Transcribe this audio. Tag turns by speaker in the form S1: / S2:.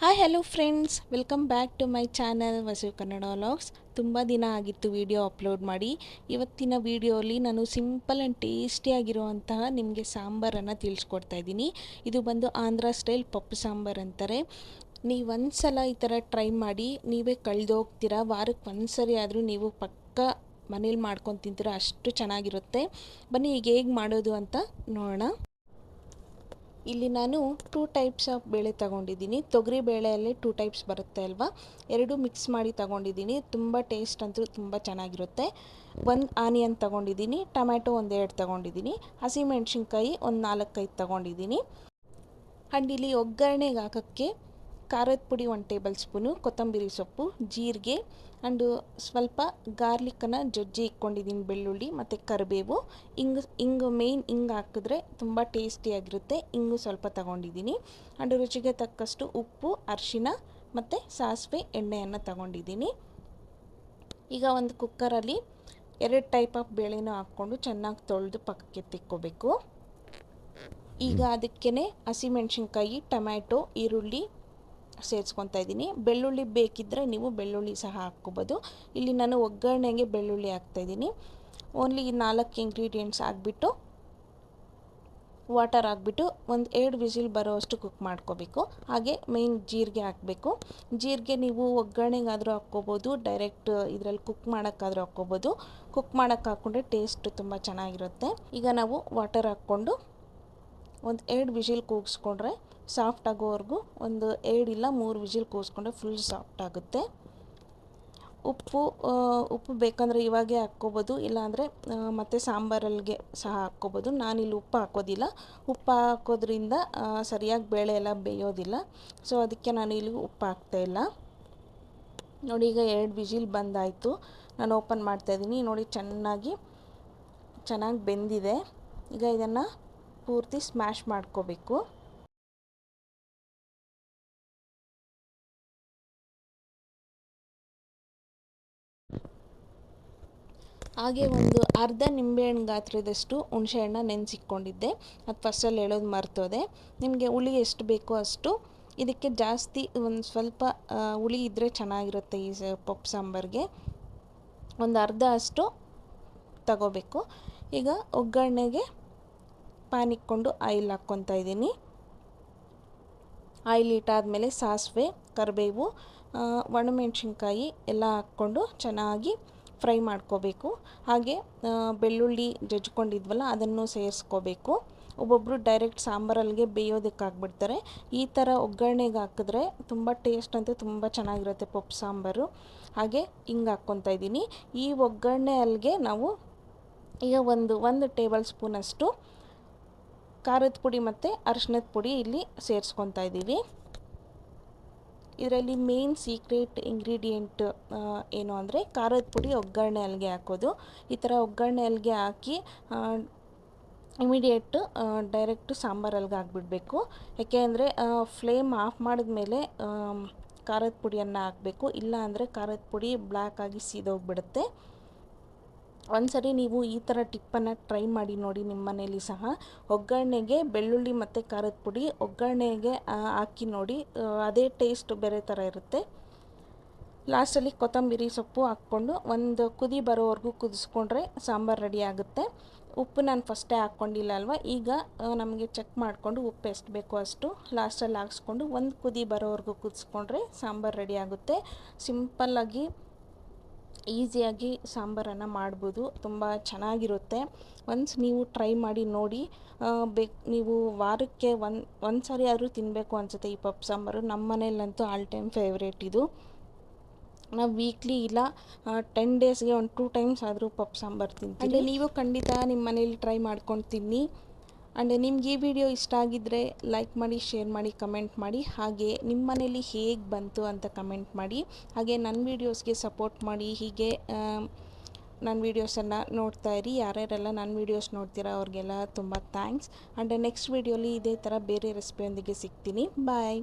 S1: Hi hello friends, welcome back to my channel Vasu Kannada vlogs. ತುಂಬ ದಿನ ಆಗಿತ್ತು ವಿಡಿಯೋ ಅಪ್ಲೋಡ್ ಮಾಡಿ. ಇವತ್ತಿನ ವಿಡಿಯೋಲಿ ನಾನು ಸಿಂಪಲ್ ಆ್ಯಂಡ್ ಟೇಸ್ಟಿಯಾಗಿರುವಂತಹ ನಿಮಗೆ ಸಾಂಬಾರನ್ನು ತಿಳಿಸ್ಕೊಡ್ತಾ ಇದ್ದೀನಿ. ಇದು ಬಂದು ಆಂಧ್ರ ಸ್ಟೈಲ್ ಪಪ್ಪು ಸಾಂಬಾರು ಅಂತಾರೆ. ನೀವು ಒಂದ್ಸಲ ಈ ಥರ ಟ್ರೈ ಮಾಡಿ, ನೀವೇ ಕಳೆದೋಗ್ತೀರಾ. ವಾರಕ್ಕೆ ಒಂದ್ಸರಿ ಆದರೂ ನೀವು ಪಕ್ಕ ಮನೇಲಿ ಮಾಡ್ಕೊಂಡು ತಿಂತೀರ, ಅಷ್ಟು ಚೆನ್ನಾಗಿರುತ್ತೆ. ಬನ್ನಿ ಈಗ ಹೇಗೆ ಮಾಡೋದು ಅಂತ ನೋಡೋಣ. ಇಲ್ಲಿ ನಾನು 2 ಟೈಪ್ಸ್ ಆಫ್ ಬೇಳೆ ತಗೊಂಡಿದ್ದೀನಿ. ತೊಗರಿ ಬೇಳೆಯಲ್ಲಿ 2 ಟೈಪ್ಸ್ ಬರುತ್ತೆ ಅಲ್ವಾ, ಎರಡು ಮಿಕ್ಸ್ ಮಾಡಿ ತಗೊಂಡಿದ್ದೀನಿ. ತುಂಬ ಟೇಸ್ಟ್ ಅಂತೂ ತುಂಬ ಚೆನ್ನಾಗಿರುತ್ತೆ. 1 ಆನಿಯನ್ ತಗೊಂಡಿದ್ದೀನಿ, ಟೊಮ್ಯಾಟೊ 1-2 ತಗೊಂಡಿದ್ದೀನಿ, ಹಸಿಮೆಣ್ಸಿನ್ಕಾಯಿ 4-5 ತಗೊಂಡಿದ್ದೀನಿ. ಆ್ಯಂಡ್ ಇಲ್ಲಿ ಒಗ್ಗರಣೆಗೆ ಹಾಕೋಕ್ಕೆ ಖಾರದ ಪುಡಿ 1 ಟೇಬಲ್ ಸ್ಪೂನು, ಕೊತ್ತಂಬರಿ ಸೊಪ್ಪು, ಜೀರಿಗೆ ಆ್ಯಂಡು ಸ್ವಲ್ಪ ಗಾರ್ಲಿಕ್ಕನ್ನು ಜಜ್ಜಿ ಇಟ್ಕೊಂಡಿದ್ದೀನಿ, ಬೆಳ್ಳುಳ್ಳಿ ಮತ್ತು ಕರಿಬೇವು, ಇಂಗು ಮೇಯ್ನ್ ಇಂಗು ಹಾಕಿದ್ರೆ ತುಂಬ ಟೇಸ್ಟಿಯಾಗಿರುತ್ತೆ. ಇಂಗು ಸ್ವಲ್ಪ ತಗೊಂಡಿದ್ದೀನಿ. ಆ್ಯಂಡ್ ರುಚಿಗೆ ತಕ್ಕಷ್ಟು ಉಪ್ಪು, ಅರಿಶಿನ ಮತ್ತು ಸಾಸಿವೆ ಎಣ್ಣೆಯನ್ನು ತಗೊಂಡಿದ್ದೀನಿ. ಈಗ ಒಂದು ಕುಕ್ಕರಲ್ಲಿ 2 ಟೈಪ್ ಆಫ್ ಬೇಳೆನೂ ಹಾಕ್ಕೊಂಡು ಚೆನ್ನಾಗಿ ತೊಳೆದು ಪಕ್ಕಕ್ಕೆ ಎತ್ತಿಕ್ಕೋಬೇಕು. ಈಗ ಅದಕ್ಕೇ ಹಸಿಮೆಣ್ಸಿನ್ಕಾಯಿ, ಟೊಮ್ಯಾಟೊ, ಈರುಳ್ಳಿ ಸೇರಿಸ್ಕೊತಾ ಇದ್ದೀನಿ. ಬೆಳ್ಳುಳ್ಳಿ ಬೇಕಿದ್ದರೆ ನೀವು ಬೆಳ್ಳುಳ್ಳಿ ಸಹ ಹಾಕ್ಕೋಬೋದು. ಇಲ್ಲಿ ನಾನು ಒಗ್ಗರಣೆಗೆ ಬೆಳ್ಳುಳ್ಳಿ ಹಾಕ್ತಾಯಿದ್ದೀನಿ. ಓನ್ಲಿ 4 ಇಂಗ್ರೀಡಿಯೆಂಟ್ಸ್ ಹಾಕ್ಬಿಟ್ಟು ವಾಟರ್ ಹಾಕ್ಬಿಟ್ಟು 1-2 ವಿಸಿಲ್ ಬರೋವಷ್ಟು ಕುಕ್ ಮಾಡ್ಕೋಬೇಕು. ಹಾಗೆ ಮೇಯ್ನ್ ಜೀರಿಗೆ ಹಾಕಬೇಕು. ಜೀರಿಗೆ ನೀವು ಒಗ್ಗರಣೆಗಾದರೂ ಹಾಕ್ಕೋಬೋದು, ಡೈರೆಕ್ಟ್ ಇದರಲ್ಲಿ ಕುಕ್ ಮಾಡೋಕ್ಕಾದರೂ ಹಾಕ್ಕೋಬೋದು. ಕುಕ್ ಮಾಡೋಕ್ಕೆ ಹಾಕ್ಕೊಂಡ್ರೆ ಟೇಸ್ಟ್ ತುಂಬ ಚೆನ್ನಾಗಿರುತ್ತೆ. ಈಗ ನಾವು ವಾಟರ್ ಹಾಕ್ಕೊಂಡು 1-2 ವಿಸಿಲ್ ಕೂಗಿಸ್ಕೊಂಡ್ರೆ ಸಾಫ್ಟ್ ಆಗೋವರೆಗೂ 2 ಇಲ್ಲ 3 ವಿಸಿಲ್ ಕೂಗಿಸ್ಕೊಂಡ್ರೆ ಫುಲ್ ಸಾಫ್ಟ್ ಆಗುತ್ತೆ. ಉಪ್ಪು ಬೇಕಂದರೆ ಇವಾಗೇ ಹಾಕ್ಕೋಬೋದು, ಇಲ್ಲಾಂದರೆ ಮತ್ತು ಸಾಂಬಾರಲ್ಲಿಗೆ ಸಹ ಹಾಕ್ಕೋಬೋದು. ನಾನಿಲ್ಲಿ ಉಪ್ಪು ಹಾಕೋದಿಲ್ಲ. ಉಪ್ಪು ಹಾಕೋದ್ರಿಂದ ಸರಿಯಾಗಿ ಬೇಳೆ ಎಲ್ಲ ಬೇಯೋದಿಲ್ಲ. ಸೊ ಅದಕ್ಕೆ ನಾನು ಇಲ್ಲಿ ಉಪ್ಪು ಹಾಕ್ತಾಯಿಲ್ಲ. ನೋಡಿ, ಈಗ 2 ವಿಸಿಲ್ ಬಂದಾಯಿತು. ನಾನು ಓಪನ್ ಮಾಡ್ತಾಯಿದ್ದೀನಿ. ನೋಡಿ, ಚೆನ್ನಾಗಿ ಬೆಂದಿದೆ. ಈಗ ಇದನ್ನು ಪೂರ್ತಿ ಸ್ಮ್ಯಾಶ್ ಮಾಡ್ಕೋಬೇಕು. ಹಾಗೆ ಒಂದು ಅರ್ಧ ನಿಂಬೆಹಣ್ಣು ಗಾತ್ರದಷ್ಟು ಹುಣಸೆಹಣ್ಣ ನೆನೆಸಿಕ್ಕೊಂಡಿದ್ದೆ. ಅದು ಫಸ್ಟಲ್ಲಿ ಹೇಳೋದು ಮರ್ತೋದೆ. ನಿಮಗೆ ಹುಳಿ ಎಷ್ಟು ಬೇಕೋ ಅಷ್ಟು. ಇದಕ್ಕೆ ಜಾಸ್ತಿ ಒಂದು ಸ್ವಲ್ಪ ಹುಳಿ ಇದ್ದರೆ ಚೆನ್ನಾಗಿರುತ್ತೆ ಈ ಪಪ್ಪು ಸಾಂಬಾರಿಗೆ. ಒಂದು ಅರ್ಧ ಅಷ್ಟು ತಗೋಬೇಕು. ಈಗ ಒಗ್ಗರಣೆಗೆ ಪ್ಯಾನ್ ಇಟ್ಕೊಂಡು ಆಯಿಲ್ ಹಾಕ್ಕೊತಾ ಇದ್ದೀನಿ. ಆಯಿಲ್ ಇಟ್ಟಾದಮೇಲೆ ಸಾಸಿವೆ, ಕರಿಬೇವು, ಒಣಮೆಣ್ಸಿನ್ಕಾಯಿ ಎಲ್ಲ ಹಾಕ್ಕೊಂಡು ಚೆನ್ನಾಗಿ ಫ್ರೈ ಮಾಡ್ಕೋಬೇಕು. ಹಾಗೆ ಬೆಳ್ಳುಳ್ಳಿ ಜಜ್ಕೊಂಡಿದ್ವಲ್ಲ ಅದನ್ನು ಸೇರಿಸ್ಕೋಬೇಕು. ಒಬ್ಬೊಬ್ಬರು ಡೈರೆಕ್ಟ್ ಸಾಂಬಾರಲ್ಲಿಗೆ ಬೇಯೋದಕ್ಕೆ ಹಾಕ್ಬಿಡ್ತಾರೆ. ಈ ಥರ ಒಗ್ಗರಣೆಗೆ ಹಾಕಿದ್ರೆ ತುಂಬ ಟೇಸ್ಟ್ ಅಂತೂ ತುಂಬ ಚೆನ್ನಾಗಿರುತ್ತೆ ಪಪ್ಪು ಸಾಂಬಾರು. ಹಾಗೆ ಹಿಂಗೆ ಹಾಕ್ಕೊತಾ ಇದ್ದೀನಿ. ಈ ಒಗ್ಗರಣೆ ಅಲ್ಲಿಗೆ ನಾವು ಈಗ ಒಂದು ಟೇಬಲ್ ಸ್ಪೂನಷ್ಟು ಖಾರದ ಪುಡಿ ಮತ್ತು ಅರಿಶಿನದ ಪುಡಿ ಇಲ್ಲಿ ಸೇರಿಸ್ಕೊತಾ ಇದ್ದೀವಿ. ಇದರಲ್ಲಿ ಮೇನ್ ಸೀಕ್ರೆಟ್ ಇಂಗ್ರೀಡಿಯೆಂಟ್ ಏನು ಅಂದರೆ ಖಾರದ ಪುಡಿ ಒಗ್ಗರಣೆ ಅಲ್ಲಿಗೆ ಹಾಕೋದು. ಈ ಥರ ಒಗ್ಗರಣೆ ಅಲ್ಲಿಗೆ ಹಾಕಿ ಇಮಿಡಿಯೇಟ್ ಡೈರೆಕ್ಟು ಸಾಂಬಾರಲ್ಲಿಗೆ ಹಾಕ್ಬಿಡಬೇಕು. ಯಾಕೆ ಅಂದರೆ ಫ್ಲೇಮ್ ಆಫ್ ಮಾಡಿದ್ಮೇಲೆ ಖಾರದ ಪುಡಿಯನ್ನು ಹಾಕಬೇಕು. ಇಲ್ಲ ಅಂದರೆ ಖಾರದ ಪುಡಿ ಬ್ಲ್ಯಾಕ್ ಆಗಿ ಸೀದೋಗ್ಬಿಡುತ್ತೆ. ಒಂದ್ಸರಿ ನೀವು ಈ ಥರ ಟಿಪ್ಪನ್ನು ಟ್ರೈ ಮಾಡಿ ನೋಡಿ ನಿಮ್ಮ ಮನೇಲಿ ಸಹ. ಒಗ್ಗರಣೆಗೆ ಬೆಳ್ಳುಳ್ಳಿ ಮತ್ತು ಖಾರದ ಪುಡಿ ಒಗ್ಗರಣೆಗೆ ಹಾಕಿ ನೋಡಿ, ಅದೇ ಟೇಸ್ಟ್ ಬೇರೆ ಥರ ಇರುತ್ತೆ. ಲಾಸ್ಟಲ್ಲಿ ಕೊತ್ತಂಬರಿ ಸೊಪ್ಪು ಹಾಕ್ಕೊಂಡು ಒಂದು ಕುದಿ ಬರೋವರೆಗೂ ಕುದಿಸ್ಕೊಂಡ್ರೆ ಸಾಂಬಾರು ರೆಡಿ ಆಗುತ್ತೆ. ಉಪ್ಪು ನಾನು ಫಸ್ಟೇ ಹಾಕ್ಕೊಂಡಿಲ್ಲ ಅಲ್ವಾ. ಈಗ ನಮಗೆ ಚೆಕ್ ಮಾಡಿಕೊಂಡು ಉಪ್ಪು ಎಷ್ಟು ಬೇಕೋ ಅಷ್ಟು ಲಾಸ್ಟಲ್ಲಿ ಹಾಕ್ಸ್ಕೊಂಡು ಒಂದು ಕುದಿ ಬರೋವರೆಗೂ ಕುದಿಸ್ಕೊಂಡ್ರೆ ಸಾಂಬಾರು ರೆಡಿ ಆಗುತ್ತೆ. ಸಿಂಪಲ್ಲಾಗಿ ಈಸಿಯಾಗಿ ಸಾಂಬಾರನ್ನು ಮಾಡ್ಬೋದು. ತುಂಬ ಚೆನ್ನಾಗಿರುತ್ತೆ. ಒನ್ಸ್ ನೀವು ಟ್ರೈ ಮಾಡಿ ನೋಡಿ. ನೀವು ವಾರಕ್ಕೆ ಒಂದು ಸಾರಿ ಆದರೂ ತಿನ್ನಬೇಕು ಅನಿಸುತ್ತೆ ಈ ಪಪ್ಪು ಸಾಂಬಾರು. ನಮ್ಮ ಮನೇಲಂತೂ ಆಲ್ ಟೈಮ್ ಫೇವ್ರೇಟ್ ಇದು. ನಾವು ವೀಕ್ಲಿ ಇಲ್ಲ 10 ಡೇಸ್ಗೆ 2 ಟೈಮ್ಸ್ ಆದರೂ ಪಪ್ಪು ಸಾಂಬಾರು ತಿಂತೀವಿ. ನೀವು ಖಂಡಿತ ನಿಮ್ಮ ಮನೇಲಿ ಟ್ರೈ ಮಾಡ್ಕೊಂಡು ತಿನ್ನಿ. ಆ್ಯಂಡ್ ನಿಮ್ಗೆ ಈ ವಿಡಿಯೋ ಇಷ್ಟ ಆಗಿದ್ದರೆ ಲೈಕ್ ಮಾಡಿ, ಶೇರ್ ಮಾಡಿ, ಕಮೆಂಟ್ ಮಾಡಿ. ಹಾಗೆ ನಿಮ್ಮ ಮನೇಲಿ ಹೇಗೆ ಬಂತು ಅಂತ ಕಮೆಂಟ್ ಮಾಡಿ. ಹಾಗೆ ನನ್ನ ವೀಡಿಯೋಸ್ಗೆ ಸಪೋರ್ಟ್ ಮಾಡಿ. ಹೀಗೆ ನನ್ನ ವೀಡಿಯೋಸನ್ನು ನೋಡ್ತಾ ಇರಿ. ಯಾರ್ಯಾರೆಲ್ಲ ನನ್ನ ವೀಡಿಯೋಸ್ ನೋಡ್ತೀರಾ ಅವ್ರಿಗೆಲ್ಲ ತುಂಬ ಥ್ಯಾಂಕ್ಸ್. ಆ್ಯಂಡ್ ನೆಕ್ಸ್ಟ್ ವೀಡಿಯೋಲಿ ಇದೇ ಥರ ಬೇರೆ ರೆಸಿಪಿಯೊಂದಿಗೆ ಸಿಗ್ತೀನಿ. ಬಾಯ್.